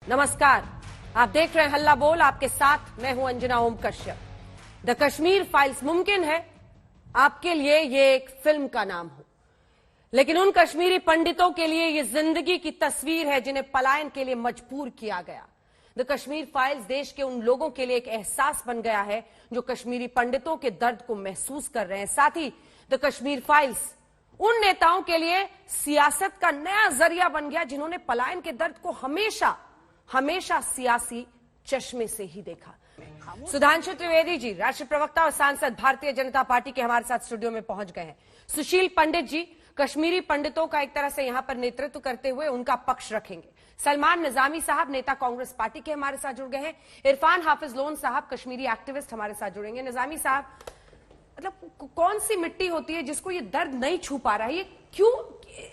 नमस्कार, आप देख रहे हैं हल्ला बोल। आपके साथ मैं हूं अंजना ओम कश्यप। The Kashmir files. मुमकिन है आपके लिए ये एक फिल्म का नाम हो, लेकिन उन कश्मीरी पंडितों के लिए ये जिंदगी की तस्वीर है जिन्हें पलायन के लिए मजबूर किया गया। द कश्मीर फाइल्स देश के उन लोगों के लिए एक एहसास बन गया है जो कश्मीरी पंडितों के दर्द को महसूस कर रहे हैं। साथ ही द कश्मीर फाइल्स उन नेताओं के लिए सियासत का नया जरिया बन गया जिन्होंने पलायन के दर्द को हमेशा सियासी चश्मे से ही देखा। सुधांशु त्रिवेदी जी, राष्ट्रीय प्रवक्ता और सांसद भारतीय जनता पार्टी के, हमारे साथ स्टूडियो में पहुंच गए हैं। सुशील पंडित जी, कश्मीरी पंडितों का एक तरह से यहां पर नेतृत्व करते हुए उनका पक्ष रखेंगे। सलमान निजामी साहब, नेता कांग्रेस पार्टी के, हमारे साथ जुड़ गए हैं। इरफान हाफिज लोन साहब, कश्मीरी एक्टिविस्ट, हमारे साथ जुड़ेंगे। निजामी साहब, मतलब कौन सी मिट्टी होती है जिसको ये दर्द नहीं छू पा रहा है? ये क्यों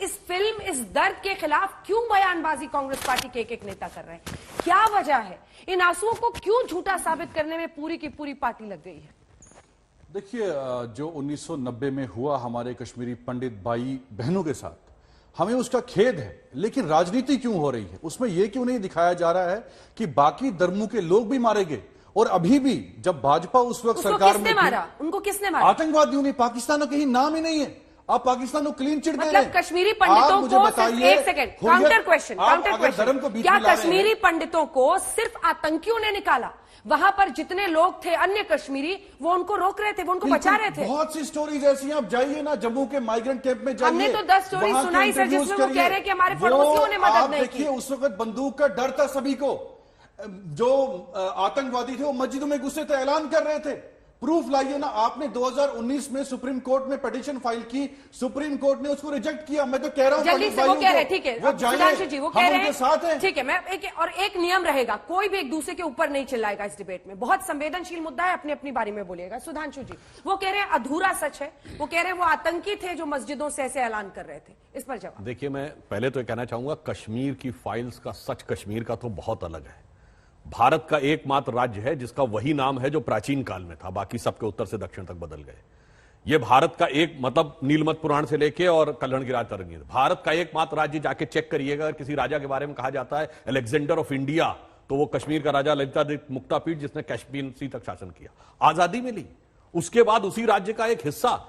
इस फिल्म, इस दर्द के खिलाफ क्यों बयानबाजी कांग्रेस पार्टी के एक नेता कर रहे हैं? क्या वजह है? इन आंसुओं को क्यों झूठा साबित करने में पूरी की पूरी पार्टी लग गई है? देखिए, जो 1990 में हुआ हमारे कश्मीरी पंडित भाई बहनों के साथ, हमें उसका खेद है, लेकिन राजनीति क्यों हो रही है? उसमें यह क्यों नहीं दिखाया जा रहा है कि बाकी धर्मों के लोग भी मारे गए? और अभी भी जब भाजपा उस वक्त सरकार में मारा, उनको किसने मारा? आतंकवादियों ने। पाकिस्तान का कहीं नाम ही नहीं है। आप पाकिस्तान को क्लीन चिट दे रहे हैं। मतलब कश्मीरी पंडितों को सिर्फ, एक सेकंड, काउंटर क्वेश्चन, क्या कश्मीरी पंडितों को सिर्फ आतंकियों ने निकाला? वहां पर जितने लोग थे अन्य कश्मीरी, वो उनको रोक रहे थे, वो उनको बचा रहे थे। बहुत सी स्टोरीज ऐसी हैं। आप जाइए ना जम्मू के माइग्रेंट कैंप में जाइए। हमने तो 10 स्टोरी सुनाई सर, जिसमें वो कह रहे हैं कि हमारे पड़ोसियों ने मदद नहीं की। देखिए, उस वक्त बंदूक का डर था सभी को। जो आतंकवादी थे वो मस्जिदों में घुसे थे, ऐलान कर रहे थे। प्रूफ लाइए ना। आपने 2019 में सुप्रीम कोर्ट में पिटीशन फाइल की, सुप्रीम कोर्ट ने उसको रिजेक्ट किया। मैं तो कह रहा हूं जल्दी से, वो कह रहे हैं, ठीक है सुधांशु जी, वो कह रहे हैं, ठीक है। मैं एक नियम रहेगा, कोई भी एक दूसरे के ऊपर नहीं चिल्लाएगा इस डिबेट में। बहुत संवेदनशील मुद्दा है, अपनी अपनी बारे में बोलिएगा। सुधांशु जी, वो कह रहे हैं अधूरा सच है, वो कह रहे हैं वो आतंकी थे जो मस्जिदों से ऐसे ऐलान कर रहे थे। इस पर जवाब। देखिए, मैं पहले तो कहना चाहूंगा, कश्मीर की फाइल्स का सच कश्मीर का तो बहुत अलग है। भारत का एकमात्र राज्य है जिसका वही नाम है जो प्राचीन काल में था, बाकी सबके उत्तर से दक्षिण तक बदल गए। यह भारत का एक, मतलब नीलमत पुराण से लेके और कल्हण गिराज तरंगी, भारत का एकमात्र राज्य। जाके चेक करिएगा, अगर किसी राजा के बारे में कहा जाता है अलेक्जेंडर ऑफ इंडिया, तो वो कश्मीर का राजा ललितादित्य मुक्तापीठ, जिसने कश्मीर तक शासन किया। आजादी मिली, उसके बाद उसी राज्य का एक हिस्सा।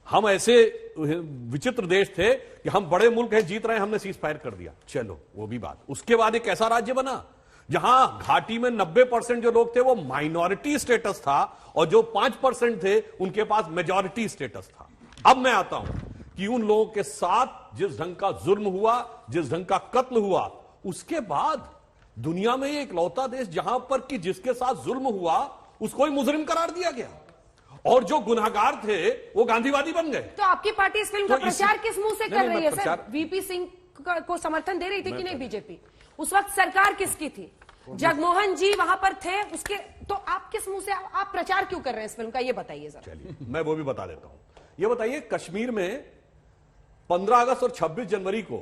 हम ऐसे विचित्र देश थे कि हम बड़े मुल्क हैं, जीत रहे हैं, हमने सीज फायर कर दिया, चलो वो भी बात। उसके बाद एक ऐसा राज्य बना जहां घाटी में 90% जो लोग थे वो माइनॉरिटी स्टेटस था, और जो 5% थे उनके पास मेजॉरिटी स्टेटस था। अब मैं आता हूं कि उन लोगों के साथ जिस ढंग का जुल्म हुआ, जिस ढंग का कत्ल हुआ, उसके बाद दुनिया में एक लौता देश जहां पर कि जिसके साथ जुल्म हुआ उसको ही मुजरिम करार दिया गया, और जो गुनहगार थे वो गांधीवादी बन गए। तो आपकी पार्टी इस फिल्म का प्रचार किस मुंह से कर रही है सर? वीपी सिंह को समर्थन दे रही थी कि नहीं बीजेपी? उस वक्त सरकार किसकी थी? जगमोहन जी वहां पर थे उसके। तो आप किस मुंह से, आप प्रचार क्यों कर रहे हैं इस फिल्म का, ये बताइए जरा। चलिए, मैं वो भी बता देता हूं। ये बताइए, कश्मीर में 15 अगस्त और 26 जनवरी को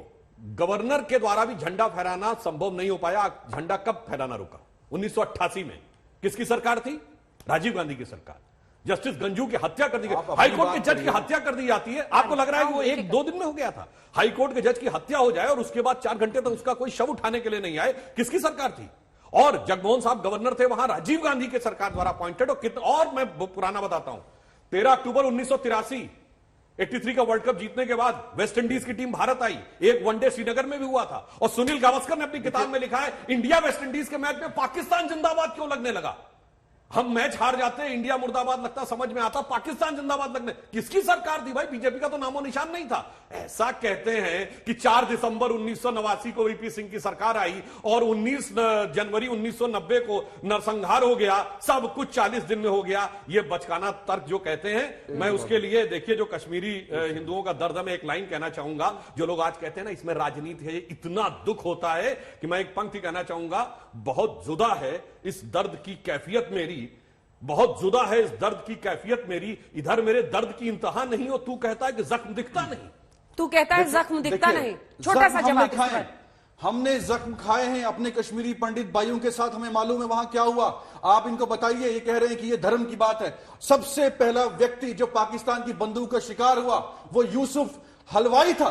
गवर्नर के द्वारा भी झंडा फहराना संभव नहीं हो पाया। झंडा कब फहराना रुका? 1988 में। किसकी सरकार थी? राजीव गांधी की सरकार। जस्टिस गंजू की हत्या कर दी गई। हाईकोर्ट के जज की हत्या कर दी जाती है। आपको लग रहा है कि वो 1-2 दिन में हो गया था? हाईकोर्ट के जज की हत्या हो जाए और उसके बाद 4 घंटे तक उसका कोई शव उठाने के लिए नहीं आए, किसकी सरकार थी? और जगमोहन साहब गवर्नर थे वहां, राजीव गांधी के सरकार द्वारा अपॉइंटेड। और मैं पुराना बताता हूं, 13 अक्टूबर 1983 83 का वर्ल्ड कप जीतने के बाद वेस्ट इंडीज की टीम भारत आई। एक वनडे श्रीनगर में भी हुआ था, और सुनील गावस्कर ने अपनी किताब में लिखा है, इंडिया वेस्ट इंडीज के मैच में पाकिस्तान जिंदाबाद क्यों लगने लगा? हम मैच हार जाते हैं, इंडिया मुर्दाबाद लगता, समझ में आता, पाकिस्तान जिंदाबाद लगने। किसकी सरकार थी भाई? बीजेपी का तो नामो निशान नहीं था। ऐसा कहते हैं कि 4 दिसंबर 1989 को वीपी सिंह की सरकार आई और 19 जनवरी 1990 को नरसंहार हो गया, सब कुछ 40 दिन में हो गया। ये बचकाना तर्क जो कहते हैं, मैं उसके लिए, देखिए, जो कश्मीरी हिंदुओं का दर्द है, मैं एक लाइन कहना चाहूंगा। जो लोग आज कहते हैं ना इसमें राजनीति है, इतना दुख होता है कि मैं एक पंक्ति कहना चाहूंगा, बहुत जुदा है इस दर्द की कैफियत मेरी, बहुत जुदा है इस दर्द की कैफियत मेरी। इधर मेरे दर्द की इंतहा नहीं हो, तू कहता है कि जख्म दिखता नहीं। तू कहता है जख्म दिखता नहीं। छोटा सा जवाब। हमने जख्म खाए हैं अपने कश्मीरी पंडित भाइयों के साथ, हमें मालूम है वहां क्या हुआ। आप इनको बताइए। ये कह रहे हैं कि ये धर्म की बात है। सबसे पहला व्यक्ति जो पाकिस्तान की बंदूक का शिकार हुआ वो यूसुफ हलवाई था,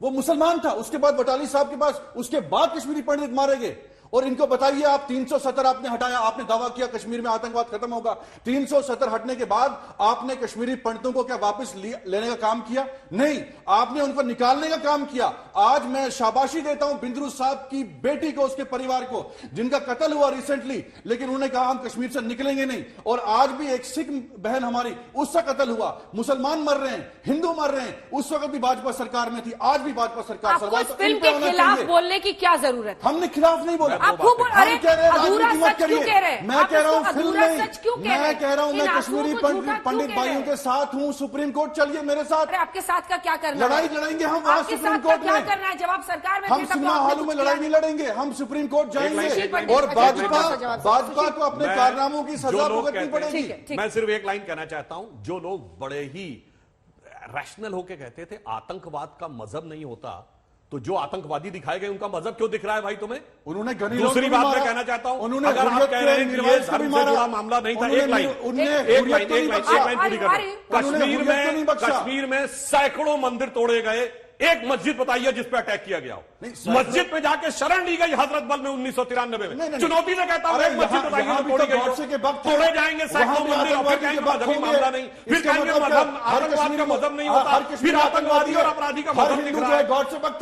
वो मुसलमान था। उसके बाद बटाली साहब के पास, उसके बाद कश्मीरी पंडित मारे गए। और इनको बताइए, आप 370 आपने हटाया, आपने दावा किया कश्मीर में आतंकवाद खत्म होगा। 370 हटने के बाद आपने कश्मीरी पंडितों को क्या वापस लेने का काम किया? नहीं, आपने उनको निकालने का काम किया। आज मैं शाबाशी देता हूं बिंद्रू साहब की बेटी को, उसके परिवार को, जिनका कत्ल हुआ रिसेंटली, लेकिन उन्होंने कहा हम कश्मीर से निकलेंगे नहीं। और आज भी एक सिख बहन हमारी, उसका कत्ल हुआ, मुसलमान मर रहे हैं, हिंदू मर रहे हैं। उस वक्त भी भाजपा सरकार में थी, आज भी भाजपा सरकार। आपको इस फिल्म के खिलाफ बोलने की क्या जरूरत है? हमने खिलाफ नहीं बोला, आप खूब अरे अधूरा सच क्यों कह रहे हैं? मैं कह रहा हूं फिल्म नहीं, मैं कह रहा हूं मैं कश्मीरी पंडित भाइयों के साथ हूं। सुप्रीम कोर्ट चलिए मेरे साथ। अरे आपके साथ का क्या करना है? लड़ाई लड़ेंगे हम वहां सुप्रीम कोर्ट क्या में। करना है? जब आप सरकार में हम सिनेमा हॉलों में लड़ाई नहीं लड़ेंगे, हम सुप्रीम कोर्ट जाएंगे और भाजपा को अपने कारनामों की सजा भुगतनी पड़ेगी। मैं सिर्फ एक लाइन कहना चाहता हूं, जो लोग बड़े ही रैशनल होके कहते थे आतंकवाद का मजहब नहीं होता, तो जो आतंकवादी दिखाए गए उनका मजहब क्यों दिख रहा है भाई तुम्हें? उन्होंने दूसरी बात मैं कहना चाहता हूं, उन्होंने अगर आप कह रहे हैं कि ये धर्म से जुड़ा मामला नहीं था, एक लाइन पूरी करें। कश्मीर में सैकड़ों मंदिर तोड़े गए, एक मस्जिद बताइए जिस पे अटैक किया गया हो। मस्जिद पे जाके शरण ली गई हजरत बल में 1993 में। चुनौती से कहता हूं, एक मस्जिद बताइए तोड़ी गई, तोड़े जाएंगे सैकड़ों मंदिर, और फिर कहेंगे मजहबी मामला नहीं, फिर कहेंगे आतंकवाद का मजहब नहीं होता, फिर आतंकवादी और अपराधी का मजहब दिख रहा है।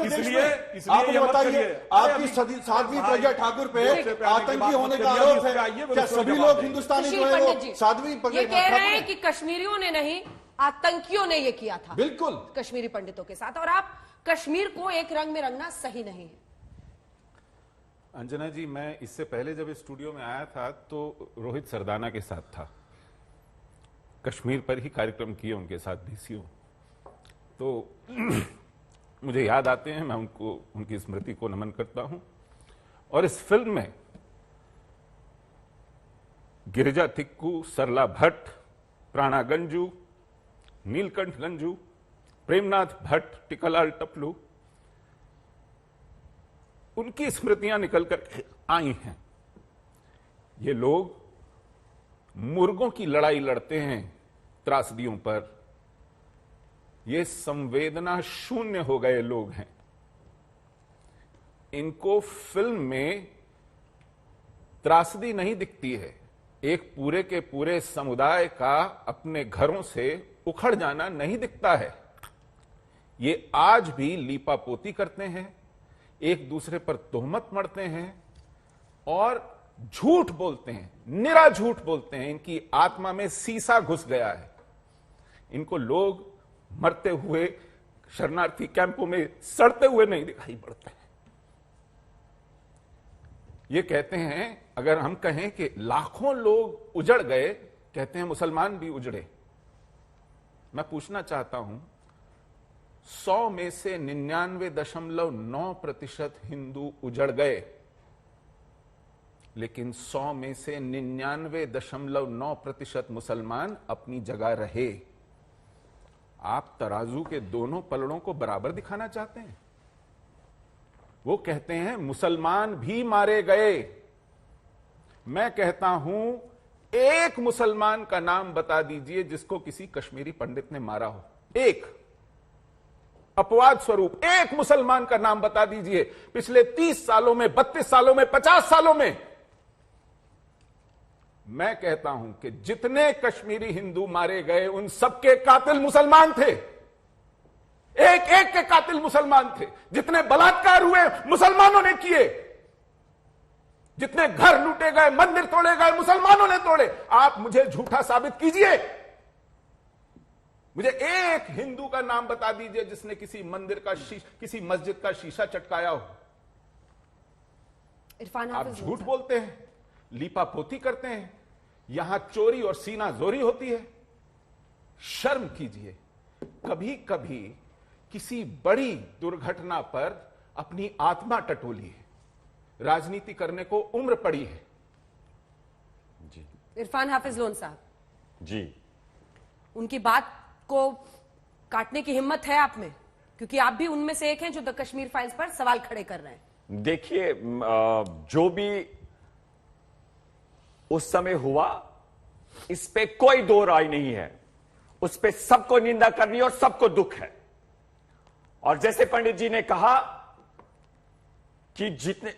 इसलिए आप बताइए, आपकी 7वीं प्रज्ञा ठाकुर पे आतंकी होने का आरोप है, क्या सभी लोग हिंदुस्तानी जो है वो 7वीं ये कह रहे हैं कि कश्मीरियों ने नहीं, आतंकियों ने ये किया था बिल्कुल कश्मीरी पंडितों के साथ, और आप कश्मीर को एक रंग में रंगना सही नहीं है। अंजना जी, मैं इससे पहले जब इस स्टूडियो में आया था तो रोहित सरदाना के साथ था, कश्मीर पर ही कार्यक्रम किए उनके साथ डीसीओ, तो मुझे याद आते हैं, मैं उनको, उनकी स्मृति को नमन करता हूं। और इस फिल्म में गिरिजा तिक्कू, सरला भट्ट, प्राणा गंजू, नीलकंठ गंजू, प्रेमनाथ भट्ट, टिकलाल टपलू, उनकी स्मृतियां निकल कर आई हैं। ये लोग मुर्गों की लड़ाई लड़ते हैं त्रासदियों पर, ये संवेदना शून्य हो गए लोग हैं। इनको फिल्म में त्रासदी नहीं दिखती है, एक पूरे के पूरे समुदाय का अपने घरों से उखड़ जाना नहीं दिखता है। ये आज भी लीपापोती करते हैं, एक दूसरे पर तोहमत मढ़ते हैं और झूठ बोलते हैं, निरा झूठ बोलते हैं। इनकी आत्मा में सीसा घुस गया है। इनको लोग मरते हुए शरणार्थी कैंपों में सड़ते हुए नहीं दिखाई पड़ते हैं। ये कहते हैं, अगर हम कहें कि लाखों लोग उजड़ गए, कहते हैं मुसलमान भी उजड़े। मैं पूछना चाहता हूं, 100 में से 99.9% हिंदू उजड़ गए, लेकिन 100 में से 99.9% मुसलमान अपनी जगह रहे। आप तराजू के दोनों पलड़ों को बराबर दिखाना चाहते हैं? वो कहते हैं मुसलमान भी मारे गए। मैं कहता हूं, एक मुसलमान का नाम बता दीजिए जिसको किसी कश्मीरी पंडित ने मारा हो। एक अपवाद स्वरूप एक मुसलमान का नाम बता दीजिए पिछले 30 सालों में, 32 सालों में, 50 सालों में। मैं कहता हूं कि जितने कश्मीरी हिंदू मारे गए उन सबके कातिल मुसलमान थे। एक एक के कातिल मुसलमान थे। जितने बलात्कार हुए मुसलमानों ने किए, जितने घर लूटे गए, मंदिर तोड़े गए, मुसलमानों ने तोड़े। आप मुझे झूठा साबित कीजिए। मुझे एक हिंदू का नाम बता दीजिए जिसने किसी मंदिर का किसी मस्जिद का शीशा चटकाया हो। आप झूठ बोलते हैं, लीपापोती करते हैं, यहां चोरी और सीना जोरी होती है। शर्म कीजिए। कभी कभी किसी बड़ी दुर्घटना पर अपनी आत्मा टटोली है। राजनीति करने को उम्र पड़ी है। जी इरफान हाफिज लोन साहब जी, उनकी बात को काटने की हिम्मत है आप में? क्योंकि आप भी उनमें से एक हैं जो द कश्मीर फाइल्स पर सवाल खड़े कर रहे हैं। देखिए, जो भी उस समय हुआ, इस पे कोई दो राय नहीं है। उस पे सबको निंदा करनी और सबको दुख है। और जैसे पंडित जी ने कहा कि जितने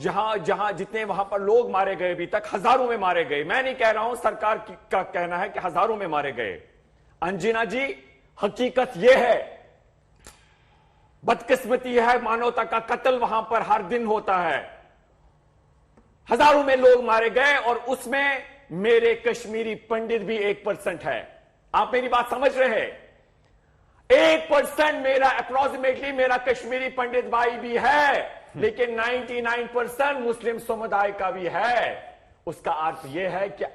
जहां जितने वहां पर लोग मारे गए अभी तक हजारों में मारे गए। मैं नहीं कह रहा हूं, सरकार का कहना है कि हजारों में मारे गए। अंजना जी, हकीकत यह है, बदकिस्मती है, मानवता का कत्ल वहां पर हर दिन होता है। हजारों में लोग मारे गए और उसमें मेरे कश्मीरी पंडित भी 1% है। आप मेरी बात समझ रहे हैं? 1% मेरा अप्रोक्सीमेटली मेरा कश्मीरी पंडित भाई भी है, लेकिन 99% मुस्लिम समुदाय का भी है। उसका अर्थ यह है कि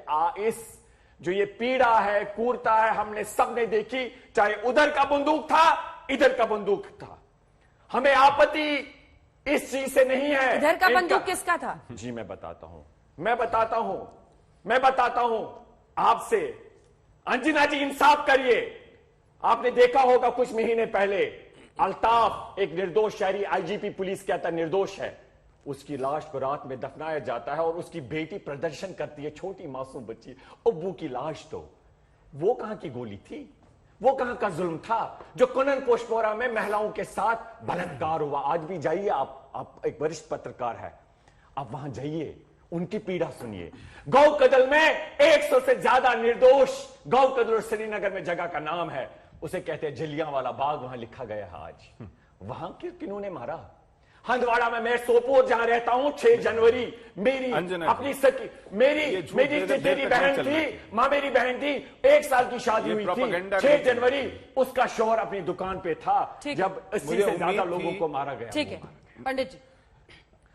इस जो ये पीड़ा है, क्रूरता है, हमने सबने देखी, चाहे उधर का बंदूक था, इधर का बंदूक था। हमें आपत्ति इस चीज से नहीं है। इधर का बंदूक किसका था? जी मैं बताता हूं आपसे। अंजना जी, इंसाफ करिए। आपने देखा होगा कुछ महीने पहले अल्ताफ, एक निर्दोष शहरी, आईजीपी पुलिस कहता निर्दोष है, उसकी लाश को रात में दफनाया जाता है और उसकी बेटी प्रदर्शन करती है, छोटी मासूम बच्ची, अब्बू की लाश। तो वो कहां की गोली थी? वो कहां का जुल्म था जो कुनन पोशपोरा में महिलाओं के साथ बलात्कार हुआ? आज भी जाइए, आप एक वरिष्ठ पत्रकार है, आप वहां जाइए, उनकी पीड़ा सुनिए। गौ कदल में 100 से ज्यादा निर्दोष, गौ कदल श्रीनगर में जगह का नाम है, उसे कहते हैं जलियांवाला बाग, वहां लिखा गया है आज। वहां किन्होंने मारा? हंदवाड़ा में, मैं सोपोर जहां रहता हूं, 6 जनवरी मेरी अपनी सखी, मेरी बहन थी, मां मेरी बहन थी, 1 साल की शादी हुई थी, 6 जनवरी उसका शौहर अपनी दुकान पे था जब 80 से ज्यादा लोगों को मारा गया। ठीक है पंडित जी,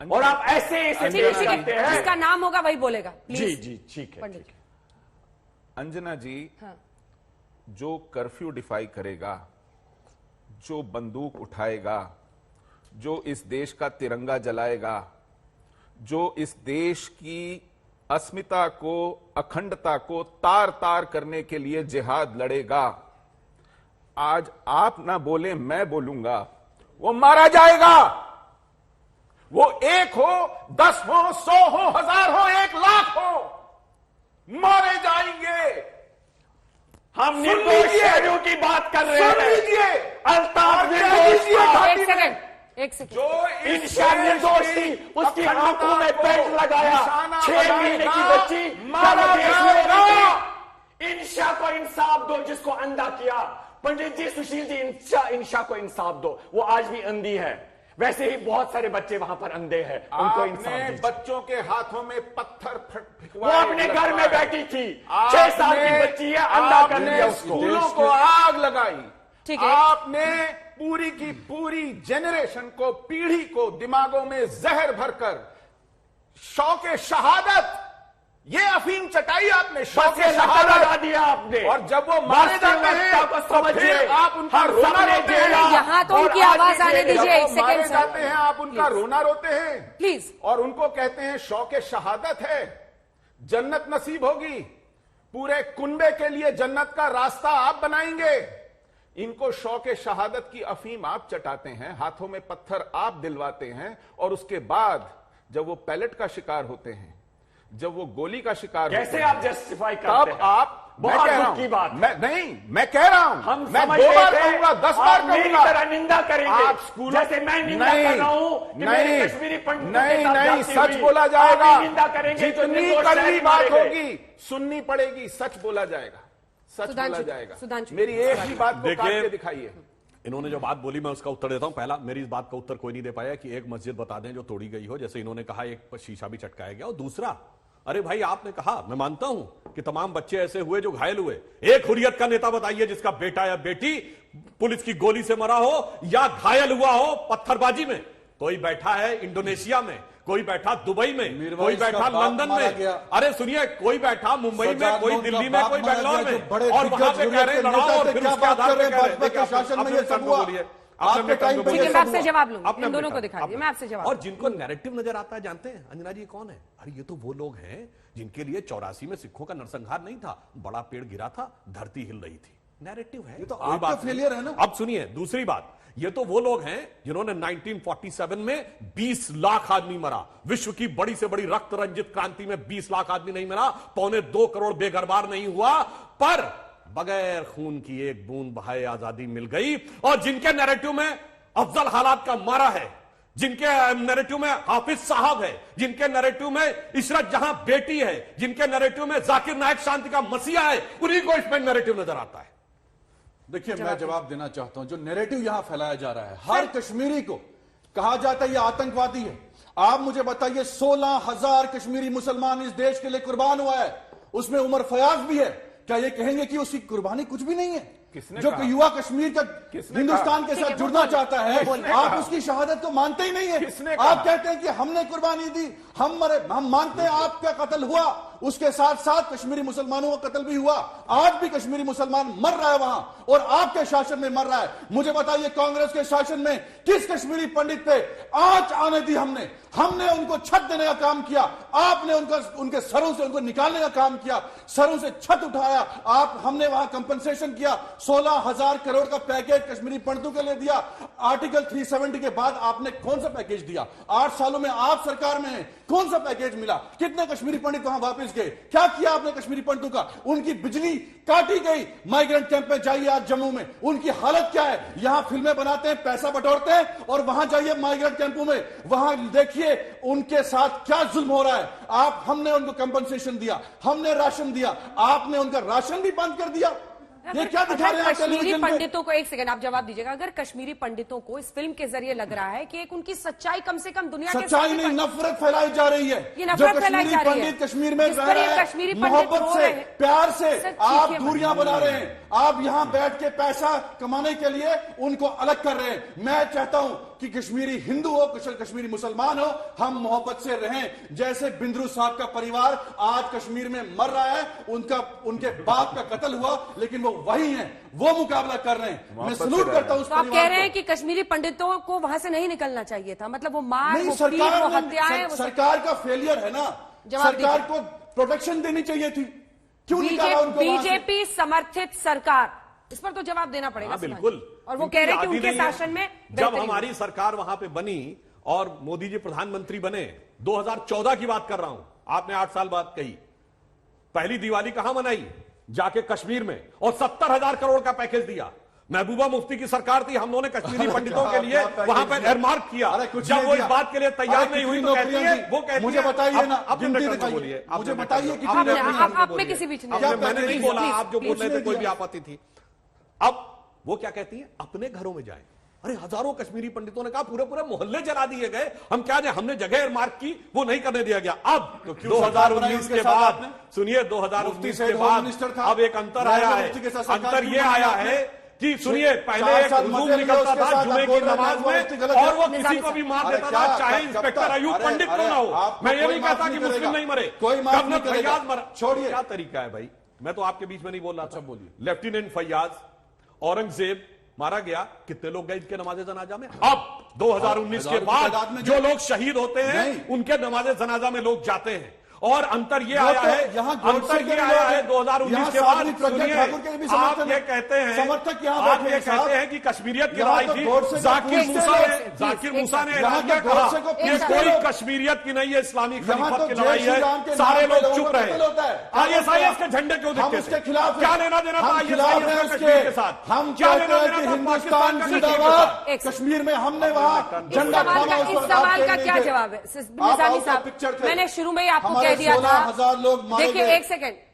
और आप ऐसे करते हैं, जिसका नाम होगा वही बोलेगा। जी ठीक है पंडित जी। अंजना जी, हाँ। जो कर्फ्यू डिफाई करेगा, जो बंदूक उठाएगा, जो इस देश का तिरंगा जलाएगा, जो इस देश की अस्मिता को, अखंडता को तार तार करने के लिए जिहाद लड़ेगा, आज आप ना बोले मैं बोलूंगा, वो मारा जाएगा। वो 1 हो, 10 हो, 100 हो, 1000 हो, 1 लाख हो, मारे जाएंगे। हम निर्दोष शहरियों की बात कर रहे हैं। अल्ताफ एक सेकंड, जो इंशा निर्दोष थी, उसकी आंखों में पेंट लगाया, 6 महीने की बच्ची इंशा को इंसाफ दो, जिसको अंधा किया। पंडित जी, सुशील जी, इंशा को इंसाफ दो, वो आज भी अंधी है। वैसे ही बहुत सारे बच्चे वहां पर अंधे हैं, उनको इंसाफ दीजिए। बच्चों के हाथों में पत्थर वो अपने घर में बैठी थी, 6 साल की बच्ची है, अंधा कर दिया उसको, स्कूलों को आग लगाई। ठीक है, आपने पूरी की पूरी जेनरेशन को, पीढ़ी को दिमागों में जहर भरकर शौके शहादत, ये अफीम चटाई आपने, शौके शहादत लगा दिया आपने। और जब वो मारे जाते हैं तो फिर आप उनका रोना रोते हैं। यहाँ तो उनकी आवाज आने दीजिए, एक सेकंड। मारे जाते हैं आप उनका रोना रोते हैं प्लीज, और उनको कहते हैं शौके शहादत है, जन्नत नसीब होगी, पूरे कुनबे के लिए जन्नत का रास्ता आप बनाएंगे। इनको शौके शहादत की अफीम आप चटाते हैं, हाथों में पत्थर आप दिलवाते हैं, और उसके बाद जब वो पैलेट का शिकार होते हैं, जब वो गोली का शिकार कैसे होते हैं, आप जस्टिफाई करते हैं? तब आप, बहुत दुख की बात। मैं कह रहा हूं, हम मैं 2 बार कहूंगा, 10 बार मेरी कहूंगा, तरह निंदा करेंगे। आप स्कूल, जैसे मैं निंदा कर रहा हूं कि मेरे कश्मीरी पंडितों के साथ नहीं, जाती सच हुई, बोला जाएगा। आप निंदा करेंगे, जितनी कड़वी बात होगी सुननी पड़ेगी, सच बोला जाएगा, सच बोला जाएगा। मेरी एक ही बात को काट के दिखाइए। इन्होंने जो बात बोली मैं उसका उत्तर देता हूं। पहला, मेरी इस बात का उत्तर कोई नहीं दे पाया कि एक मस्जिद बता दें जो तोड़ी गई हो, जैसे इन्होंने कहा एक शीशा भी चटकाया गया। और दूसरा, अरे भाई, आपने कहा, मैं मानता हूं कि तमाम बच्चे ऐसे हुए जो घायल हुए। एक हुर्रियत का नेता बताइए जिसका बेटा या बेटी पुलिस की गोली से मरा हो या घायल हुआ हो पत्थरबाजी में। कोई बैठा है इंडोनेशिया में, कोई बैठा दुबई में, कोई बैठा लंदन में, अरे सुनिए, कोई बैठा मुंबई में, कोई दिल्ली में, कोई बेंगलोर में, और वहां पे कह रहे लड़ाओ, और फिर उसके आधार पर कह रहे ठीक है, मैं आपसे जवाब लूंगा, इन दोनों को दिखा दिए, मैं आपसे जवाब। और जिनको नैरेटिव नजर आता है, जानते हैं अंजना जी कौन है? अरे ये तो वो लोग हैं जिनके लिए 84 में सिखों का नरसंहार नहीं था, बड़ा पेड़ गिरा था, धरती हिल रही थी। नैरेटिव है, ये तो आपका फेलियर है ना। अब सुनिए दूसरी बात, ये तो वो लोग हैं जिन्होंने 1947 में 20 लाख आदमी मरा, विश्व की बड़ी से बड़ी रक्त रंजित क्रांति में 20 लाख आदमी नहीं मरा, 2.25 करोड़ बेघरबार नहीं हुआ, पर बगैर खून की एक बूंद बहाए आजादी मिल गई। और जिनके नैरेटिव में अफजल हालात का मारा है, जिनके नैरेटिव में हाफिज साहब है, जिनके नैरेटिव में इशरत जहां बेटी है, जिनके नैरेटिव में जाकिर नायक शांति का मसीहा है, उन्हीं को इसमें नैरेटिव नजर आता है। देखिए, मैं जवाब देना चाहता हूं। जो नैरेटिव यहां फैलाया जा रहा है, हर कश्मीरी को कहा जाता है ये आतंकवादी है। आप मुझे बताइए, 16,000 कश्मीरी मुसलमान इस देश के लिए कुर्बान हुआ है, उसमें उमर फयाज भी है। क्या ये कहेंगे कि उसकी कुर्बानी कुछ भी नहीं है? जो कि युवा कश्मीर का हिंदुस्तान के साथ जुड़ना चाहता है, आप उसकी शहादत को मानते ही नहीं है। आप कहते हैं कि हमने कुर्बानी दी, हम मरे। हम मानते हैं आपका कत्ल हुआ, उसके साथ साथ कश्मीरी मुसलमानों का कत्ल भी हुआ। आज भी कश्मीरी मुसलमान मर रहा है वहां, और आपके शासन में मर रहा है। मुझे बताइए, कांग्रेस के शासन में किस कश्मीरी पंडित पे आंच आने दी? हमने उनको छत देने का काम किया, आपने उनके सरों से उनको निकालने का काम किया, सरों से छत उठाया। हमने वहां कंपनसेशन किया, 16,000 करोड़ का पैकेज कश्मीरी पंडितों के लिए दिया। आर्टिकल 370 के बाद आपने कौन सा पैकेज दिया? 8 सालों में आप सरकार में हैं, कौन सा पैकेज मिला? कितने कश्मीरी पंडित वहां वापस गए? क्या किया आपने कश्मीरी पंडितों का? उनकी बिजली काटी गई। माइग्रेंट कैंप में जाइए आज जम्मू में, उनकी हालत क्या है? यहां फिल्में बनाते हैं, पैसा बटोरते हैं, और वहां जाइए माइग्रेंट कैंपों में, वहां देखिए उनके साथ क्या जुल्म हो रहा है। हमने उनको कंपनसेशन दिया, हमने राशन दिया, आपने उनका राशन भी बंद कर दिया। ये क्या दिखा रहे हैं कश्मीरी पंडितों को? एक सेकंड, आप जवाब दीजिएगा। अगर कश्मीरी पंडितों को इस फिल्म के जरिए लग रहा है कि एक उनकी सच्चाई कम से कम दुनिया के सच्चाई नहीं, नफरत फैलाई जा रही है। ये नफरत फैलाई जा रही है। पंडित कश्मीर में रह रहे हैं, मोहब्बत से, प्यार से आप दूरियां बना रहे हैं। आप यहां बैठ के पैसा कमाने के लिए उनको अलग कर रहे हैं। मैं चाहता हूं कि कश्मीरी हिंदू हो, कश्मीरी मुसलमान हो, हम मोहब्बत से रहें। जैसे बिंद्रू साहब का परिवार आज कश्मीर में मर रहा है, उनके बाप का कत्ल हुआ, लेकिन वो वही हैं, वो मुकाबला कर रहे हैं। मैं सलूट करता हूं उस परिवार को। आप कह रहे हैं कि कश्मीरी पंडितों को वहां से नहीं निकलना चाहिए था, मतलब वो मार, वो पीट, वो हत्याएं, सरकार का फेलियर है ना। सरकार को प्रोटेक्शन देनी चाहिए थी, क्यों निकाला उनको? बीजेपी समर्थित सरकार, इस पर तो जवाब देना पड़ेगा। बिल्कुल। और वो कह रहे हैं कि उनके शासन में जब हमारी सरकार वहां पे बनी और मोदी जी प्रधानमंत्री बने, 2014 की बात कर रहा हूं, आपने 8 साल बाद कही, पहली दिवाली कहां मनाई? जाके कश्मीर में, और 70,000 करोड़ का पैकेज दिया। महबूबा मुफ्ती की सरकार थी, हम लोगों ने कश्मीरी पंडितों के लिए वहां पर एयरमार्क किया। जब वो इस बात के लिए तैयार नहीं हुई तो कहती है, वो कहती है, मुझे बताइए ना, बोलिए, मुझे बताइए कि आपने किसी बीच नहीं, मैंने नहीं बोला, आप जो बोल रहे थे कोई भी आपत्ति थी। अब वो क्या कहती है? अपने घरों में जाए। अरे हजारों कश्मीरी पंडितों ने कहा पूरे पूरे मोहल्ले जला दिए गए, हम क्या जाए, हमने जगह मार्क की, वो नहीं करने दिया गया। अब 2019 के बाद, सुनिए, 2019 के बाद अब एक अंतर आया है। अंतर ये आया है कि सुनिए, पहले एक हुजूम निकलता था जुमे की नमाज में, और वो किसी को भी मार देता था, चाहे इंस्पेक्टर अयूब पंडित क्यों ना हो। मैं ये नहीं कहता कि मुस्लिम नहीं मरे, कर्नल फैयाज मरा। छोड़िए, क्या तरीका है भाई? मैं तो आपके बीच में नहीं बोल रहा था। बोलिए। लेफ्टिनेंट फैयाज, औरंगजेब मारा गया, कितने लोग गए इनके नमाजे जनाजा में? अब 2019 के बाद जो लोग शहीद होते हैं, उनके नमाजे जनाजा में लोग जाते हैं। और अंतर ये आया है, अंतर ये आया है 2019 के बाद। सुनिए, आप ये कहते हैं, समर्थक आप ये कहते हैं कि कश्मीरियत की लड़ाई थी, जाकिर मूसा ने ऐलान किया, कहा ये कोई कश्मीरियत की नहीं है, इस्लामी खिलाफत की लड़ाई है, सारे लोग चुप रहे। आईएसआईएस के झंडे क्यों दिखते थे? क्या लेना देना था आईएसआईएस कश्मीर के साथ? हम क्या लेना देना था हिंदुस्तान जिंदाबाद? कश्मीर में हमने वहां झंडा थामा। इस सवाल का क्या जवाब है निजामी साहब? मैंने शुरू में ही आपको दिया था। 16,000 लोग मारे गए। देखिए,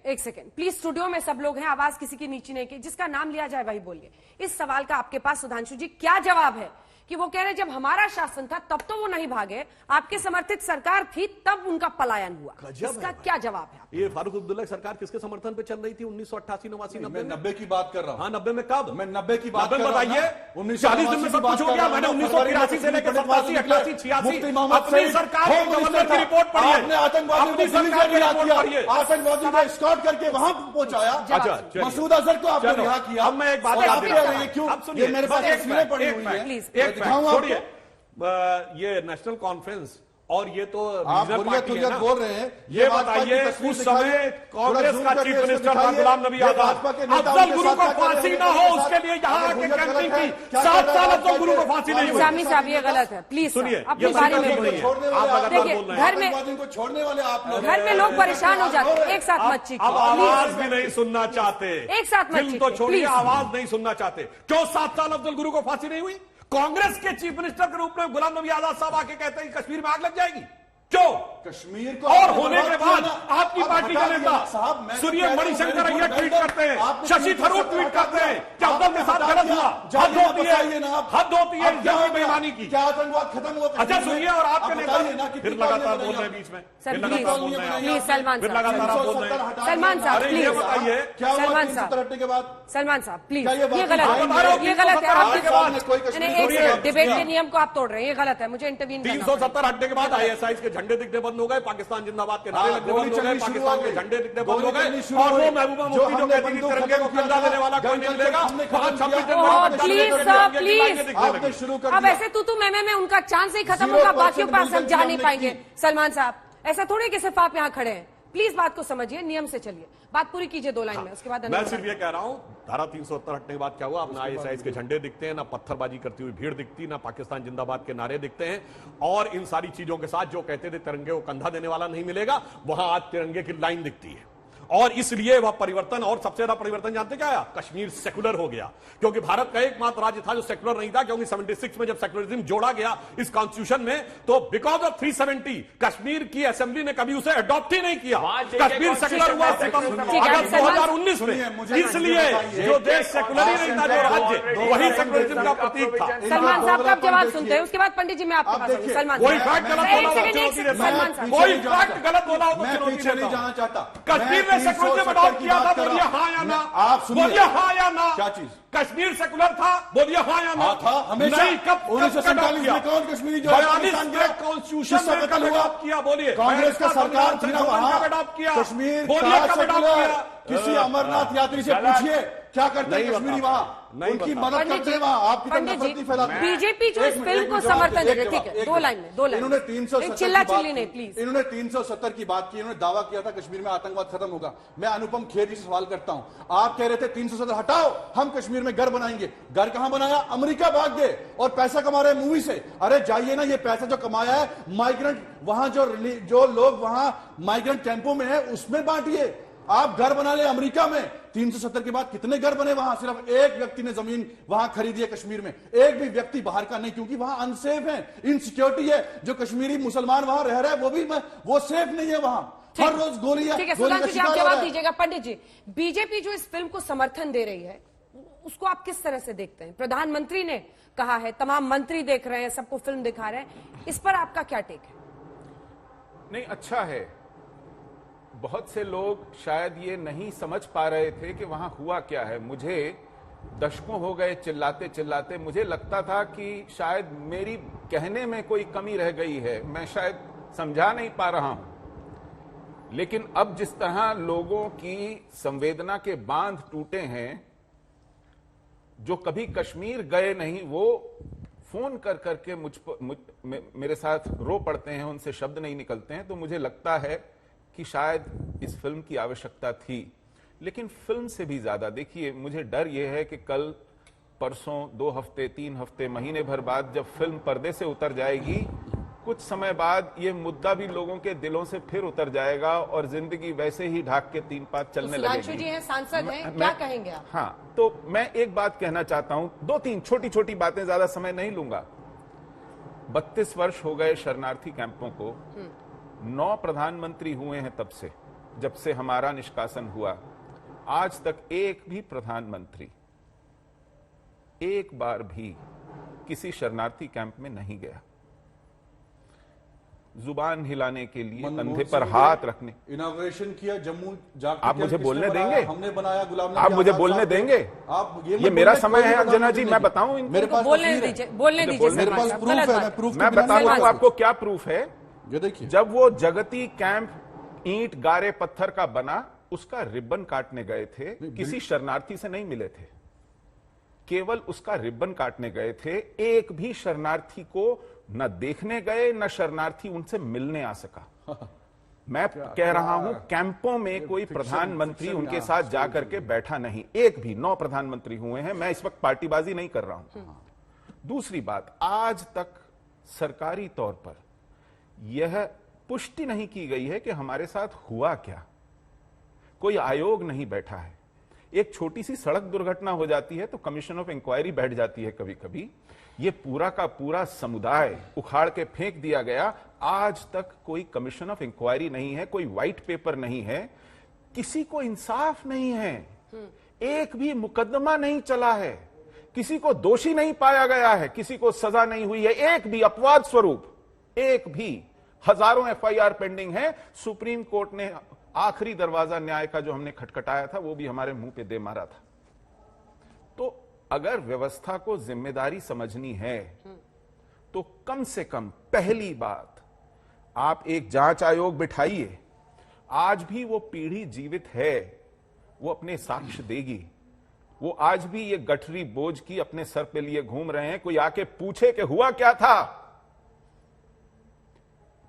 एक सेकंड प्लीज, स्टूडियो में सब लोग हैं, आवाज किसी की नीची नहीं की, जिसका नाम लिया जाए वही बोलिए। इस सवाल का आपके पास सुधांशु जी क्या जवाब है कि वो कह रहे जब हमारा शासन था तब तो वो नहीं भागे, आपके समर्थित सरकार थी तब उनका पलायन हुआ? इसका क्या जवाब है? ये फारूक अब्दुल्ला सरकार किसके समर्थन पे चल रही थी 1988, 89, 90 की बात कर रहा हूं। हाँ, 90 में कब? मैं 90 की बात कर रहा हूं। बताइए, 40 दिन में सब कुछ हो गया। मैंने 1983 से लेकर 87, 88, 86 अपनी सरकार के गवर्नर की रिपोर्ट पढ़ी है। आतंकवादी को एस्कॉर्ट करके वहां पहुंचाया। मसूद अजहर को आपने रिहा किया। अब मैं एक बात क्यों? ये मेरे पास तस्वीरें पड़ी हुई है, एक छोड़िए, ये नेशनल कॉन्फ्रेंस और ये तो आप बोल रहे हैं। ये बताइए, उस समय कांग्रेस का चीफ मिनिस्टर था गुलाम नबी आजाद। अफजल गुरु को फांसी ना हो उसके लिए यहाँ आके कैंपिंग की, 7 साल अफजल गुरु को फांसी नहीं हुई। निजामी साहब, ये गलत है, प्लीज सुनिए, अपने बारे में बोलिए। छोड़ने वाले आप लोग, घर में लोग परेशान हो जाते हैं, एक साथ मत चीखिए। अब आवाज भी नहीं सुनना चाहते, एक साथ मत फिल्म तो छोड़िए, आवाज नहीं सुनना चाहते। क्यों 7 साल अफजल गुरु को फांसी नहीं हुई? कांग्रेस के चीफ मिनिस्टर के रूप में गुलाम नबी आजाद साहब आके कहते हैं कि कश्मीर में आग लग जाएगी, क्यों? कश्मीर को और होने के बाद आपकी पार्टी का नेता सूर्य मणिशंकर अय्यर ट्वीट करते हैं, शशि थरूर ट्वीट करते हैं, क्या उद्धव के साथ गलत हुआ? हद होती है, हद होती है जंगी बेईमानी की। क्या आतंकवाद खत्म हुआ? अच्छा सुनिए, और आपके नेता फिर लगातार बोल रहे हैं बीच में, फिर लगातार बोल रहे हैं, प्लीज सलमान फिर साहब, लगातार आप बोल रहे हैं। सलमान साहब अरे ये प्लीज, बताइए, क्या हुआ सलमान 370 हटने के बाद? सलमान साहब प्लीज, क्या ये ये बात गलत है? है, ये गलत है। आप के बाद कोई कश्मीर एक सुनिए, डिबेट के नियम को आप तोड़ रहे हैं, ये गलत है, मुझे इंटरवीन करना पड़ेगा। 370 हटने के बाद ISIS के झंडे दिखने बंद हो गए, पाकिस्तान जिंदाबाद के नारे लगने बंद हो गए, पाकिस्तान के झंडे दिखने बंद हो गए, और वो महबूबा मुफ्ती जो कहती थी तिरंगे को कंधा देने वाला कोई नहीं मिलेगा, वहां 26 प्लीज सर प्लीज, आपने शुरू कर अब दिया। ऐसे तू मैं में उनका चांस ही खत्म होगा, बाकियों पास हम जा नहीं पाएंगे। सलमान साहब ऐसा थोड़ी कि सिर्फ आप यहाँ खड़े हैं, प्लीज बात को समझिए, नियम से चलिए, बात पूरी कीजिए 2 लाइन में, उसके बाद मैं सिर्फ ये कह रहा हूं, धारा 370 हटने के बाद क्या हुआ? अब ना ISIS के झंडे दिखते हैं, ना पत्थरबाजी करती हुई भीड़ दिखती, ना पाकिस्तान जिंदाबाद के नारे दिखते हैं, और इन सारी चीजों के साथ जो कहते थे तिरंगे को कंधा देने वाला नहीं मिलेगा, वहां आज तिरंगे की लाइन दिखती है। और इसलिए वह परिवर्तन, और सबसे ज्यादा परिवर्तन जानते क्या आया? कश्मीर सेकुलर हो गया, क्योंकि भारत का एकमात्र राज्य था जो सेकुलर नहीं था, क्योंकि 76 में जब सेकुलरिज्म जोड़ा गया इस कॉन्स्टिट्यूशन में, तो बिकॉज ऑफ 370 कश्मीर की असेंबली ने कभी उसे अडॉप्ट ही नहीं किया। कश्मीर सेकुलर हुआ अगस्त 2019 में, इसलिए जो देश सेकुलर ही नहीं था, जो राज्य, वही सेकुलरिज्म का प्रतीक था। सलमान साहब का आप जवाब सुनते हैं, उसके बाद पंडित जी मैं आपके पास आऊंगी। सलमान कोई फैक्ट गलत बोला हो तो चुनौती देता सलमान हूं, साहब कोई फैक्ट गलत बोला हो तो मैं चुनौती पीछे नहीं देता जाना हूं। चाहता। कश्मीर ने सेकुलरिज्म अडॉप्ट किया था, बोलिए हाँ या ना? आप सुनिए, बोलिए हाँ या ना? क्या चीज? कश्मीर सेकुलर था, बोलिए हाँ या ना? हाँ था, हमेशा। नहीं, कब 1947 में कौन कश्मीरी जो है 42 पाकिस्तान के गया? कॉन्स्टिट्यूशन किसका में कत्ल कब हुआ? अडॉप्ट किया? बोलिए। कांग्रेस का सरकार थी ना वहां, अडॉप्ट किया कश्मीर बोलिए, का कब अडॉप्ट सेकुलर। किया? किसी अमरनाथ यात्री से पूछिए क्या करते हैं कश्मीरी वहां, उनकी मदद करते हैं वहां, आपकी तरफ पंडित जी, नफरत नहीं फैलाते। बीजेपी जो इस फिल्म को समर्थन दे रही है, ठीक है, 2 लाइन में, 2 लाइन इन्होंने 370 चिल्ला चिल्ली नहीं प्लीज। इन्होंने 370 की बात की, इन्होंने दावा किया था कश्मीर में आतंकवाद खत्म होगा। मैं अनुपम खेर जी से सवाल करता हूं, आप कह रहे थे 370 हटाओ, हम कश्मीर में घर बनाएंगे। घर कहां बनाया? अमेरिका भाग गए और पैसा कमा रहे मूवी से। अरे जाइए ना, ये पैसा जो कमाया है माइग्रेंट, वहां जो लोग वहां माइग्रेंट कैंपों में है उसमें बांटिए। आप घर बना ले अमेरिका में। 370 के बाद कितने घर बने वहां? सिर्फ एक व्यक्ति ने जमीन वहां खरीदी है कश्मीर में, एक भी व्यक्ति बाहर का नहीं, क्योंकि वहां अनसेफ है, इनसिक्योरिटी है। जो कश्मीरी मुसलमान वहां रह रहा है वो सेफ नहीं है वहां, हर रोज गोलियां। ठीक है सुधांशु जी, आप जवाब दीजिएगा। पंडित जी, बीजेपी जो इस फिल्म को समर्थन दे रही है उसको आप किस तरह से देखते हैं? प्रधानमंत्री ने कहा है, तमाम मंत्री देख रहे हैं, सबको फिल्म दिखा रहे हैं, इस पर आपका क्या टेक है? नहीं, अच्छा है। बहुत से लोग शायद ये नहीं समझ पा रहे थे कि वहां हुआ क्या है। मुझे दशकों हो गए चिल्लाते चिल्लाते, मुझे लगता था कि शायद मेरी कहने में कोई कमी रह गई है, मैं शायद समझा नहीं पा रहा हूं। लेकिन अब जिस तरह लोगों की संवेदना के बांध टूटे हैं, जो कभी कश्मीर गए नहीं वो फोन कर करके मेरे साथ रो पड़ते हैं, उनसे शब्द नहीं निकलते हैं, तो मुझे लगता है कि शायद इस फिल्म की आवश्यकता थी। लेकिन फिल्म से भी ज्यादा देखिए, मुझे डर यह है कि कल परसों 2 हफ्ते 3 हफ्ते महीने भर बाद जब फिल्म पर्दे से उतर जाएगी, कुछ समय बाद ये मुद्दा भी लोगों के दिलों से फिर उतर जाएगा और जिंदगी वैसे ही ढाक के 3 पात चलने लगेगी। सुधांशु जी हैं, सांसद हैं, क्या कहेंगे आप? हाँ, तो मैं एक बात कहना चाहता हूं, 2-3 छोटी छोटी बातें, ज्यादा समय नहीं लूंगा। 32 वर्ष हो गए शरणार्थी कैंपों को, 9 प्रधानमंत्री हुए हैं तब से, जब से हमारा निष्कासन हुआ। आज तक एक भी प्रधानमंत्री एक बार भी किसी शरणार्थी कैंप में नहीं गया। जुबान हिलाने के लिए, कंधे पर हाथ रखने, इनॉग्रेशन किया जम्मू जाकर। आप मुझे बोलने देंगे? हमने बनाया गुलाम नबी आप मुझे आजाद बोलने साहब को। देंगे? आप ये मेरा समय है अंजना जी, मैं बताऊं इनको? मेरे पास बोलने तस्वीर है। दीजिए, बोलने दीजिए। मेरे पास सलमान प्रूफ साहब, है, गलत मैं बात। प्रूफ मैं बताऊं आपको क्या प्रूफ है। ये देखिए, जब वो जगती कैंप ईंट गारे पत्थर का बना, उसका रिबन काटने गए थे, किसी शरणार्थी से नहीं मिले थे, केवल उसका रिबन काटने गए थे। एक भी शरणार्थी को न देखने गए, न शरणार्थी उनसे मिलने आ सका। मैं कह रहा हूं, कैंपों में कोई प्रधानमंत्री उनके साथ जाकर के बैठा नहीं, एक भी। 9 प्रधानमंत्री हुए हैं, मैं इस वक्त पार्टीबाजी नहीं कर रहा हूं। दूसरी बात, आज तक सरकारी तौर पर यह पुष्टि नहीं की गई है कि हमारे साथ हुआ क्या। कोई आयोग नहीं बैठा है। एक छोटी सी सड़क दुर्घटना हो जाती है तो कमीशन ऑफ इंक्वायरी बैठ जाती है कभी कभी। ये पूरा का पूरा समुदाय उखाड़ के फेंक दिया गया। आज तक कोई कमीशन ऑफ इंक्वायरी नहीं है, कोई व्हाइट पेपर नहीं है, किसी को इंसाफ नहीं है, एक भी मुकदमा नहीं चला है, किसी को दोषी नहीं पाया गया है, किसी को सजा नहीं हुई है, एक भी अपवाद स्वरूप एक भी। हजारों एफआईआर पेंडिंग है। सुप्रीम कोर्ट ने आखिरी दरवाजा न्याय का जो हमने खटखटाया था वो भी हमारे मुंह पे दे मारा था। तो अगर व्यवस्था को जिम्मेदारी समझनी है तो कम से कम पहली बात, आप एक जांच आयोग बिठाइए। आज भी वो पीढ़ी जीवित है, वो अपने साक्ष्य देगी। वो आज भी ये गठरी बोझ की अपने सर पे लिए घूम रहे हैं। कोई आके पूछे कि हुआ क्या था,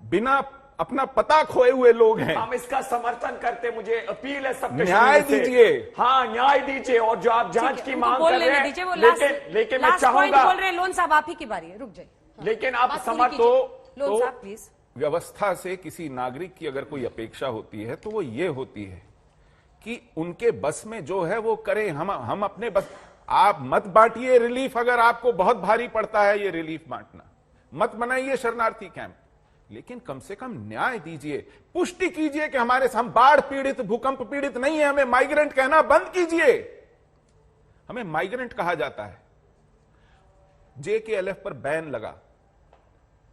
बिना अपना पता खोए हुए लोग हैं। हम इसका समर्थन करते, मुझे अपील है सबके न्याय दीजिए। हाँ, न्याय दीजिए। और जो आप जांच की मांग कर रहे हैं, लेकिन मैं चाहूंगा, बोल रहे हैं लोन साहब, आप ही की बारी है, रुक जाइए। लेकिन आप समर्थ लोन साहब प्लीज। व्यवस्था से किसी नागरिक की अगर कोई अपेक्षा होती है तो वो ये होती है कि उनके बस में जो है वो करें। हम अपने बस, आप मत बांटिए रिलीफ, अगर आपको बहुत भारी पड़ता है ये रिलीफ बांटना, मत बनाइए शरणार्थी कैंप, लेकिन कम से कम न्याय दीजिए। पुष्टि कीजिए कि हम बाढ़ पीड़ित, भूकंप पीड़ित नहीं है, हमें माइग्रेंट कहना बंद कीजिए। हमें माइग्रेंट कहा जाता है। JKLF पर बैन लगा,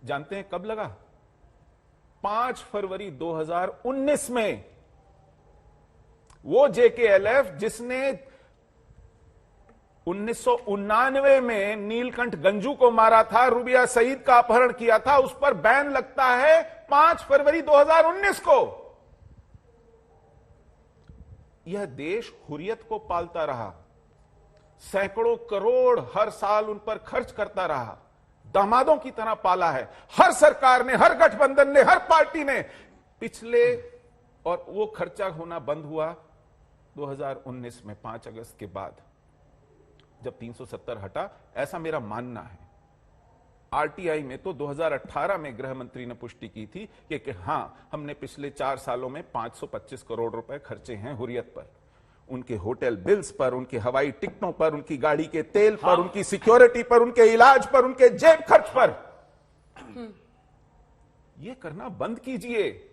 जानते हैं कब लगा? 5 फरवरी 2019 में। वो JKLF जिसने 1999 में नीलकंठ गंजू को मारा था, रूबिया सईद का अपहरण किया था, उस पर बैन लगता है 5 फरवरी 2019 को। यह देश हुर्रियत को पालता रहा, सैकड़ों करोड़ हर साल उन पर खर्च करता रहा, दामादों की तरह पाला है। हर सरकार ने, हर गठबंधन ने, हर पार्टी ने पिछले, और वो खर्चा होना बंद हुआ 2019 में 5 अगस्त के बाद, जब 370 हटा, ऐसा मेरा मानना है। RTI में तो 2018 में गृह मंत्री ने पुष्टि की थी कि हां, हमने पिछले 4 सालों में 525 करोड़ रुपए खर्चे हैं हुर्रियत पर, उनके होटल बिल्स पर, उनके हवाई टिकटों पर, उनकी गाड़ी के तेल पर, उनकी सिक्योरिटी पर, उनके इलाज पर, उनके जेब खर्च पर। ये करना बंद कीजिए।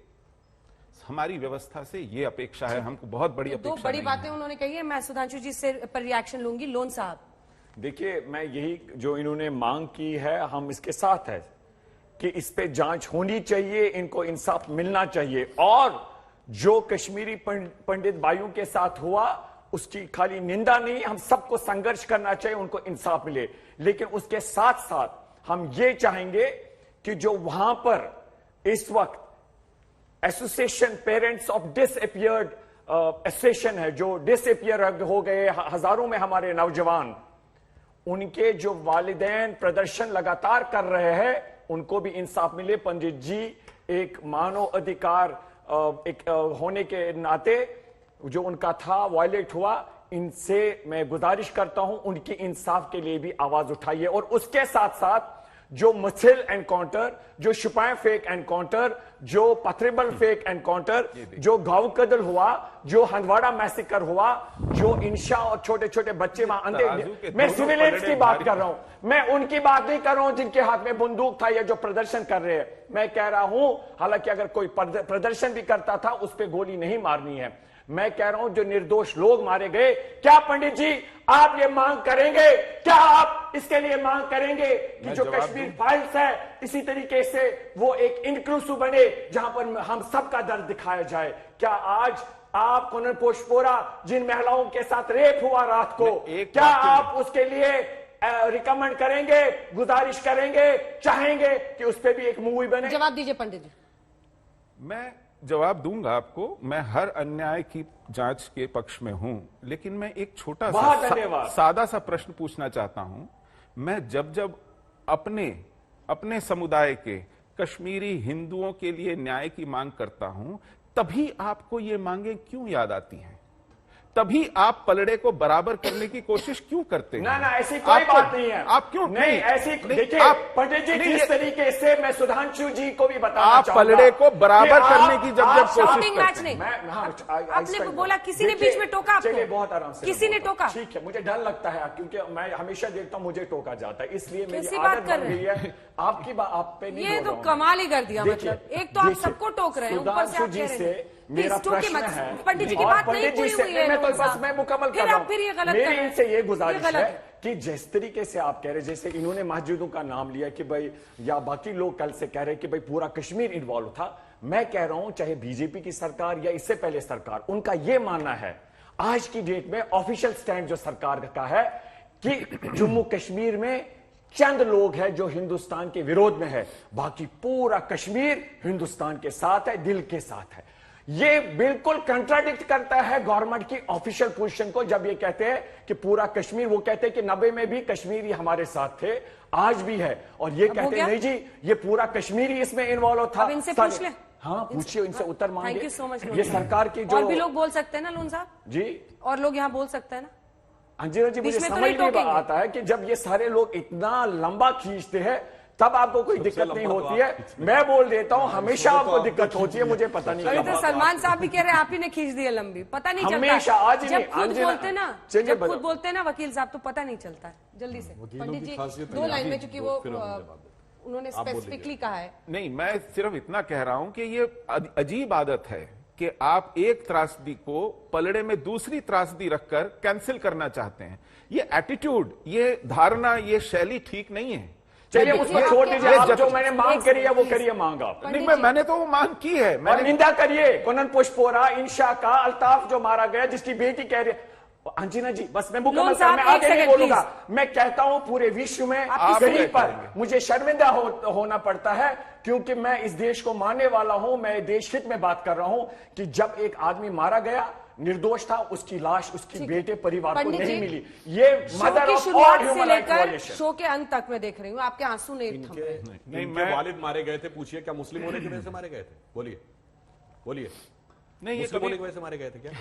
हमारी व्यवस्था से ये अपेक्षा है, हमको बहुत बड़ी अपेक्षा। 2 बड़ी बातें उन्होंने कही है, मैं सुधांशु जी से पर रिएक्शन लूंगी। लोन साहब, देखिए, मैं यही जो इन्होंने मांग की है, हम इसके साथ है कि इस पे जांच होनी चाहिए, इनको इंसाफ मिलना चाहिए। और जो कश्मीरी पंडित भाइयों के साथ हुआ उसकी खाली निंदा नहीं, हम सबको संघर्ष करना चाहिए, उनको इंसाफ मिले। लेकिन उसके साथ साथ हम ये चाहेंगे कि जो वहां पर इस वक्त association parents of disappeared association है, जो डिसअपियर हो गए हजारों में हमारे नौजवान, उनके जो वालिदैन प्रदर्शन लगातार कर रहे हैं, उनको भी इंसाफ मिले। पंडित जी एक मानव अधिकार होने के नाते जो उनका था वायलेट हुआ, इनसे मैं गुजारिश करता हूं उनकी इंसाफ के लिए भी आवाज उठाइए। और उसके साथ साथ जो मथिल एनकाउंटर, जो शुपाएं फेक एनकाउंटर, जो पथरेबल फेक एनकाउंटर, जो गांव कदल हुआ, जो हंदवाड़ा मैसेकर हुआ, जो इंशा और छोटे छोटे बच्चे वहां अंधे, मैं सिविलियंस की बात कर रहा हूं, मैं उनकी बात नहीं कर रहा हूं जिनके हाथ में बंदूक था या जो प्रदर्शन कर रहे हैं। मैं कह रहा हूं, हालांकि अगर कोई प्रदर्शन भी करता था उस पर गोली नहीं मारनी है। मैं कह रहा हूं जो निर्दोष लोग मारे गए, क्या पंडित जी आप ये मांग करेंगे, क्या आप इसके लिए मांग करेंगे कि जो कश्मीर फाइल्स है इसी तरीके से वो एक इंक्लूसिव बने जहां पर हम सबका दर्द दिखाया जाए? क्या आज आप कुनन पोशपोरा जिन महिलाओं के साथ रेप हुआ रात को, क्या आप उसके लिए रिकमेंड करेंगे, गुजारिश करेंगे, चाहेंगे कि उस पर भी एक मूवी बने? जवाब दीजिए पंडित जी। मैं जवाब दूंगा आपको। मैं हर अन्याय की जांच के पक्ष में हूं, लेकिन मैं एक छोटा सा सादा सा प्रश्न पूछना चाहता हूं। मैं जब अपने समुदाय के कश्मीरी हिंदुओं के लिए न्याय की मांग करता हूं, तभी आपको ये मांगे क्यों याद आती हैं? तभी आप पलड़े को बराबर करने की कोशिश क्यों करते हैं? ना ऐसी कोई बात नहीं है। आप क्यों नहीं ऐसी देखिए पंडित जी किस तरीके से, मैं सुधांशु जी को भी बताना आप चाहूंगा, पलड़े को बराबर करने की जब कोशिश शॉटिंग मैच करते नहीं। मैं आपने बोला किसी ने बीच में टोका आपको? चलिए बहुत आराम से, किसी ने टोका? ठीक है, मुझे डर लगता है क्योंकि मैं हमेशा देखता हूँ मुझे टोका जाता है, इसलिए मेरी कैसी बात आदत कर बन रहे गई है। आपकी बात आप पे नहीं ये बोल तो रहा हूं। कमाल ही कर दिया। देखिए, मतलब एक तो आप देखिए, सबको टोक रहे हैं, ऊपर से सुधांशु आप जी कह रहे से हैं मेरा कि टोके प्रश्न मत। है, पंडित जी की और बात नहीं पंडित जी पूरी से हुई है। मैं तो लोग बस साहब। मैं मुकम्मल कर फिर रहा आप फिर ये गलत मेरी कर रहे हैं। इनसे ये गुजारिश गलत है कि जिस तरीके से आप कह रहे हैं, जैसे इन्होंने मस्जिदों का नाम लिया कि भाई, या बाकी लोग कल से कह रहे हैं कि भाई पूरा कश्मीर इन्वॉल्व था, मैं कह रहा हूं चाहे बीजेपी की सरकार या इससे पहले सरकार, उनका यह मानना है आज की डेट में ऑफिशियल स्टैंड जो सरकार का है कि जम्मू कश्मीर में चंद लोग हैं जो हिंदुस्तान के विरोध में है, बाकी पूरा कश्मीर हिंदुस्तान के साथ है, दिल के साथ है। ये बिल्कुल कंट्राडिक्ट करता है गवर्नमेंट की ऑफिशियल पोजीशन को जब ये कहते हैं कि पूरा कश्मीर, वो कहते हैं कि 90 में भी कश्मीरी हमारे साथ थे, आज भी है, और ये कहते हैं नहीं जी ये पूरा कश्मीरी इसमें इन्वॉल्व था। अब इनसे पूछ ले। हाँ पूछिए, इनसे उत्तर मांगे। Thank you so much. ये सरकार की जो और भी लोग बोल सकते हैं ना लोन साहब जी, और लोग यहाँ बोल सकते हैं ना। अंजना जी, मुझे बीच में तो समझ नहीं नहीं टोकेंगे। आता है कि जब ये सारे लोग इतना लंबा खींचते हैं तब आपको कोई दिक्कत नहीं होती है। मैं बोल देता हूं हमेशा आपको दिक्कत होती है, मुझे पता नहीं अभी क्या तो सलमान साहब भी कह रहे हैं आप ही ने खींच दी है लंबी, पता नहीं हमेशा, चलता। आज ही जब नहीं, खुद अंजना- बोलते ना, चलिए जब खुद बताओ। बोलते हैं ना वकील साहब, तो पता नहीं चलता है जल्दी से। पंडित जी 2 लाइन में, चूंकि वो उन्होंने स्पेसिफिकली कहा है। नहीं, मैं सिर्फ इतना कह रहा हूं कि ये अजीब आदत है कि आप एक त्रासदी को पलड़े में दूसरी त्रासदी रखकर कैंसिल करना चाहते हैं। ये एटीट्यूड, ये धारणा, ये शैली ठीक नहीं है। चलिए उसको छोड़ दीजिए, आप जो मैंने मांग करी है वो करिए मांग आप। नहीं, मैंने तो वो मांग की है। और मैंने निंदा करिए कुनन पुष्पोरा, इंशा का, अल्ताफ जो मारा गया, जिसकी बेटी कह रही है। अंजना जी बस मैं मुकम्मल लोन साहब, मैं आगे एक नहीं सेकंड, बोलूंगा। मैं कहता हूं पूरे विश्व में कहीं पर मुझे शर्मिंदा होना पड़ता है, क्योंकि मैं इस देश को मानने वाला हूं। मैं देश हित में बात कर रहा हूं कि जब एक आदमी मारा गया, निर्दोष था, उसकी लाश उसकी बेटे परिवार को नहीं मिली। ये मदर की ऑफ शुरुआत ऑल से ह्यूमन राइट लेकर वायलेशन। शो के अंत तक मैं देख रही हूँ, आपके आंसू नहीं थम रहे। नहीं, मैं वालिद मारे गए थे, पूछिए क्या मुस्लिम होने की वजह से मारे गए थे? बोलिए बोलिए। नहीं, ये मुस्लिम होने की वजह से मारे गए थे क्या?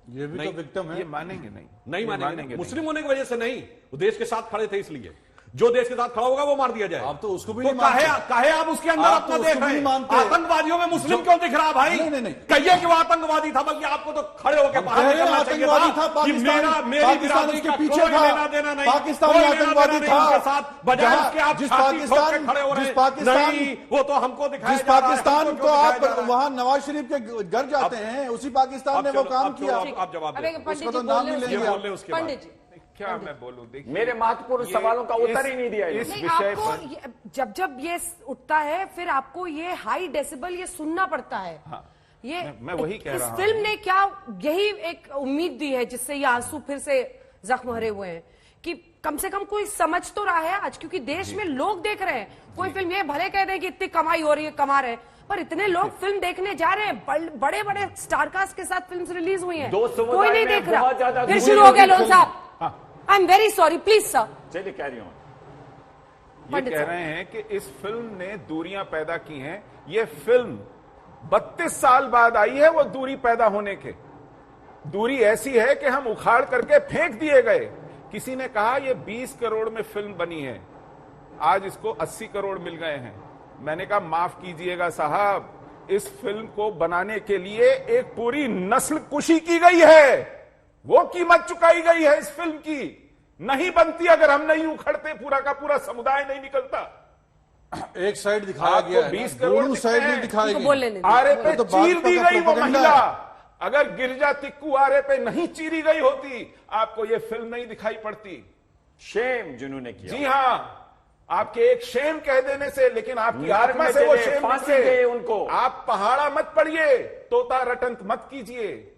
ये भी तो विक्टिम है। ये मानेंगे नहीं, नहीं मानेंगे नहीं। मुस्लिम होने की वजह से नहीं, वो देश के साथ खड़े थे इसलिए। जो देश के साथ खड़ा होगा वो मार दिया जाए। आप तो उसको भी तो नहीं मानते। काहे आप उसके अंदर आप अपना तो देख उसको भी रहे नहीं हैं? मानते। आतंकवादियों में मुस्लिम क्यों दिख रहा भाई? नहीं। कहिए कि वो आतंकवादी था, बल्कि आपको तो खड़े होकर बाहर निकलना चाहिए आतंकवादी था। कि मेरी पाकिस्तान बिरादरी उसके का पीछे कोई था। लेना देना नहीं, पाकिस्तान कोई में लेना आतंकवादी देना नहीं था। उनके साथ, बजाय उसके आप जिस छाती ठोक के पाकिस्तान- खड़े हो रहे जिस हैं। पाकिस्तान- नहीं, वो तो हमको दिखाया जिस जा रहा है, पाकिस्तान हमको को क्यों आप दिखाया जा रहा है? वहां नवाज शरीफ के घर जाते हैं, उसी पाकिस्तान ने वो काम किया। आप जवाब अब दें। एक पंडित उसका जी तो नाम बोल नहीं रहे लेंगे हैं। बोल रहे हैं उसके बाद। पंडित जी क्या मैं बोलूं? देखिए, मेरे महत्वपूर्ण सवालों का उत्तर ही नहीं दिया इस नहीं, विषय आपको पर जब ये उठता है, फिर आपको ये हाई डेसिबल ये सुनना पड़ता है। ये मैं वही कह रहा इस हूं। फिल्म ने क्या यही एक उम्मीद दी है, जिससे ये आंसू फिर से जख्म भरे हुए हैं, कि कम से कम कोई समझ तो रहा है आज, क्योंकि देश में लोग देख रहे हैं। कोई फिल्म ये भले कह दें कि इतनी कमाई हो रही है, कमा रहे हैं, पर इतने लोग फिल्म देखने जा रहे हैं। बड़े बड़े स्टारकास्ट के साथ फिल्म रिलीज हुई है, दो समुदाय कोई नहीं में देख रहा। बहुत ज्यादा फिर दूरी शुरू हो गया होगी लोन साहब। I am very sorry, please sir. चलिए कह रही हूं। ये पंडित कह साहब। रहे हैं कि इस फिल्म ने दूरियां पैदा की हैं। ये फिल्म 32 साल बाद आई है, वो दूरी पैदा होने के। दूरी ऐसी है कि हम उखाड़ करके फेंक दिए गए। किसी ने कहा ये 20 करोड़ में फिल्म बनी है, आज इसको 80 करोड़ मिल गए हैं। मैंने कहा माफ कीजिएगा साहब, इस फिल्म को बनाने के लिए एक पूरी नस्ल कुशी की गई है, वो कीमत चुकाई गई है इस फिल्म की। नहीं बनती अगर हम नहीं उखड़ते, पूरा का पूरा समुदाय नहीं निकलता। एक साइड दिखाया आपको गया है, 20 करोड़ दोनों साइड दिखते नहीं हैं। दिखाई उनको गई। बोलने नहीं आरे पे तो चीर भाजपा दी का गई वो प्रोपेगेंडा महिला। है। अगर गिरजा तिक्कू आरे पे नहीं चीरी गई होती, आपको ये फिल्म नहीं दिखाई पड़ती। शेम जिन्होंने किया। जी हां, आपके एक शेम कह देने से, लेकिन आपकी नरक आत्मा में से वो चले, शेम फांसी निकले। दे उनको। आप पहाड़ा मत पड़िए, तोता रटंत मत कीजिए।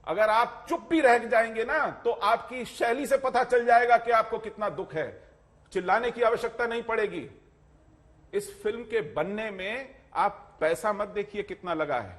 अगर आप चुप भी रह जाएंगे ना, तो आपकी शैली से पता चल जाएगा कि आपको कितना दुख है। चिल्लाने की आवश्यकता नहीं पड़ेगी। इस फिल्म के बनने में आप पैसा मत देखिए कितना लगा है,